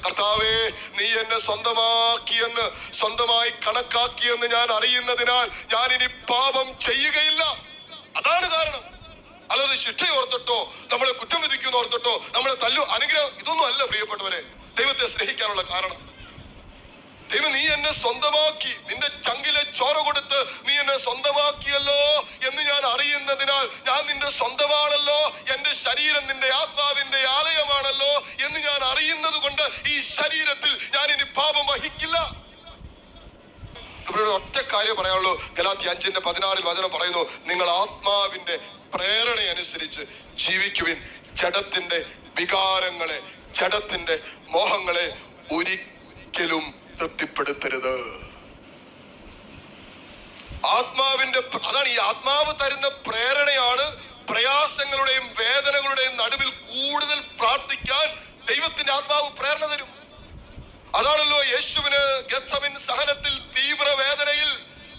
കർത്താവേ, നീ എന്നെ സ്വന്തമായി കണക്കാക്കിയെന്ന് ഞാൻ അറിയുന്നതിനാൽ ഞാൻ ഇനി പാപം ചെയ്യുകയില്ല. അതാണ് കാരണം. അല്ലാതെ ശിക്ഷയോർത്തിട്ടോ നമ്മളെ കുറ്റം വിധിക്കുന്ന ഓർത്തിട്ടോ നമ്മളെ തല്ലു അനുഗ്രഹം ഇതൊന്നും അല്ല പ്രിയപ്പെട്ടവരെ ദൈവത്തെ സ്നേഹിക്കാനുള്ള കാരണം. ദൈവം നീ എന്നെ സ്വന്തമാക്കി, നിന്റെ ചങ്കിലെ ചോര കൊടുത്ത് നീ എന്നെ സ്വന്തമാക്കിയല്ലോ എന്ന് ഞാൻ അറിയുന്നതിനാൽ ഞാൻ നിന്റെ സ്വന്തമാണല്ലോ, എന്റെ ശരീരം നിന്റെ ആത്മാവിന്റെ ആലയമാണല്ലോ എന്ന് ഞാൻ അറിയുന്നത് കൊണ്ട് ഈ ശരീരത്തിൽ ഞാൻ ഇനി പാപം വഹിക്കില്ല. ഇവിടെ ഒറ്റ കാര്യം പറയാനുള്ളൂ. ഗലാത്യ 5:16 വചനം പറയുന്നു, നിങ്ങൾ ആത്മാവിന്റെ പ്രേരണ അനുസരിച്ച് ജീവിക്കുവിൻ, ജഡത്തിന്റെ വികാരങ്ങളെ, ജഡത്തിന്റെ മോഹങ്ങളെ ഒരിക്കലും തൃപ്തിപ്പെടുത്തരുത്. ആത്മാവിന്റെ അതാണ് ഈ ആത്മാവ് തരുന്ന പ്രേരണയാണ് പ്രയാസങ്ങളുടെയും വേദനകളുടെയും നടുവിൽ കൂടുതൽ പ്രാർത്ഥിക്കാൻ ദൈവത്തിന്റെ ആത്മാവ് പ്രേരണ തരും. അതാണല്ലോ യേശുവിന് ഗെത്സമൻ സഹനത്തിൽ തീവ്ര വേദനയിൽ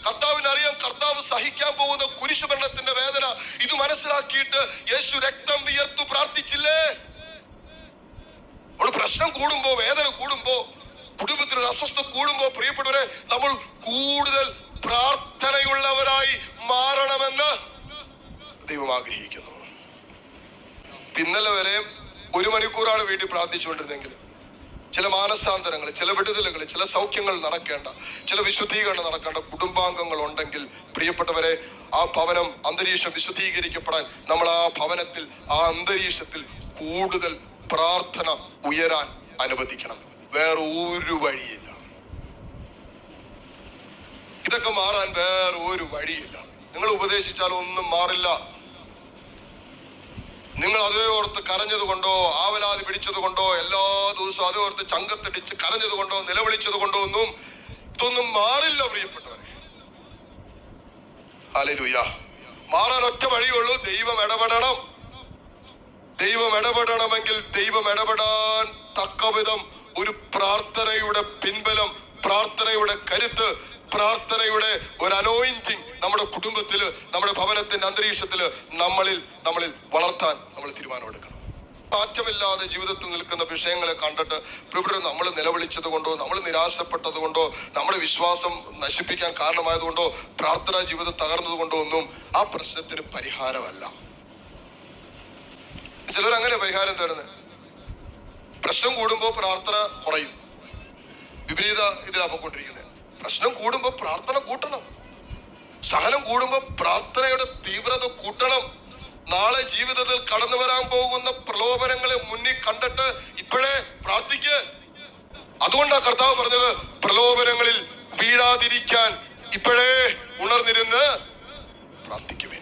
കർത്താവിന് അറിയാം കർത്താവ് സഹിക്കാൻ പോകുന്ന കുരിശുമരണത്തിന്റെ വേദന. ഇത് മനസ്സിലാക്കിയിട്ട് യേശു രക്തം വിയർത്തു പ്രാർത്ഥിച്ചില്ലേ? ഒരു പ്രശ്നം കൂടുമ്പോ, വേദന കൂടുമ്പോ, കുടുംബത്തിനൊരു അസ്വസ്ഥത കൂടുമ്പോ പ്രിയപ്പെട്ടവരെ നമ്മൾ കൂടുതൽ പ്രാർത്ഥനയുള്ളവരായി മാറണമെന്ന് ദൈവം ആഗ്രഹിക്കുന്നു. ഇന്നലെ വരെ 1 മണിക്കൂറാണ് വീട്ടിൽ പ്രാർത്ഥിച്ചുകൊണ്ടിരുന്നെങ്കിൽ ചില മാനസാന്തരങ്ങൾ, ചില വിടുതലുകൾ, ചില സൗഖ്യങ്ങൾ നടക്കേണ്ട, ചില വിശുദ്ധീകരണം നടക്കേണ്ട കുടുംബാംഗങ്ങൾ ഉണ്ടെങ്കിൽ പ്രിയപ്പെട്ടവരെ ആ ഭവനം അന്തരീക്ഷം വിശുദ്ധീകരിക്കപ്പെടാൻ നമ്മൾ ആ ഭവനത്തിൽ, ആ അന്തരീക്ഷത്തിൽ കൂടുതൽ പ്രാർത്ഥന ഉയരാൻ അനുവദിക്കണം. വേറെ ഒരു വഴിയില്ല. ഇതൊക്കെ മാറാൻ വേറെ ഒരു വഴിയില്ല. നിങ്ങൾ ഉപദേശിച്ചാലും ഒന്നും മാറില്ല. നിങ്ങൾ അതേ ഓർത്ത് കരഞ്ഞത് കൊണ്ടോ, ആവലാതി പിടിച്ചത് കൊണ്ടോ, എല്ലാ ദിവസവും അതേ ഓർത്ത് ചങ്കത്തടിച്ച് കരഞ്ഞത് കൊണ്ടോ, നിലവിളിച്ചത് കൊണ്ടോ ഇതൊന്നും മാറില്ല പ്രിയപ്പെട്ടവരെ. ഹല്ലേലൂയ. മാറാൻ ഒറ്റ വഴിയുള്ളൂ, ദൈവം ഇടപെടണം. ദൈവം ഇടപെടണമെങ്കിൽ ദൈവം ഇടപെടാൻ തക്കവിധം ഒരു പ്രാർത്ഥനയുടെ പിൻബലം, പ്രാർത്ഥനയുടെ കരുത്ത്, പ്രാർത്ഥനയുടെ ഒരു അനോയിന്റിങ് നമ്മുടെ കുടുംബത്തില്, നമ്മുടെ ഭവനത്തിന്റെ അന്തരീക്ഷത്തില് നമ്മളിൽ വളർത്താൻ നമ്മൾ തീരുമാനമെടുക്കണം. മാറ്റമില്ലാതെ ജീവിതത്തിൽ നിൽക്കുന്ന വിഷയങ്ങളെ കണ്ടിട്ട് നമ്മൾ നിലവിളിച്ചത് കൊണ്ടോ, നമ്മൾ നിരാശപ്പെട്ടത് കൊണ്ടോ, നമ്മുടെ വിശ്വാസം നശിപ്പിക്കാൻ കാരണമായതുകൊണ്ടോ, പ്രാർത്ഥനാ ജീവിതം തകർന്നത് കൊണ്ടോ ഒന്നും ആ പ്രശ്നത്തിന് പരിഹാരമല്ല. ചിലരങ്ങനെ പരിഹാരം തരുന്നത്. പ്രശ്നം കൂടുമ്പോ പ്രാർത്ഥന കുറയും. വിപരീത ഇതിലാ പോയിക്കൊണ്ടിരിക്കുന്നത്. പ്രശ്നം കൂടുമ്പോ പ്രാർത്ഥന കൂട്ടണം. സഹനം കൂടുമ്പോ പ്രാർത്ഥനയുടെ തീവ്രത കൂട്ടണം. നാളെ ജീവിതത്തിൽ കടന്നു വരാൻ പോകുന്ന പ്രലോഭനങ്ങളെ മുന്നിൽ കണ്ടിട്ട് ഇപ്പോഴേ പ്രാർത്ഥിക്ക്. അതുകൊണ്ടാ കർത്താവ് പറഞ്ഞത്, പ്രലോഭനങ്ങളിൽ വീഴാതിരിക്കാൻ ഇപ്പോഴേ ഉണർന്നിരുന്ന് പ്രാർത്ഥിക്കുക.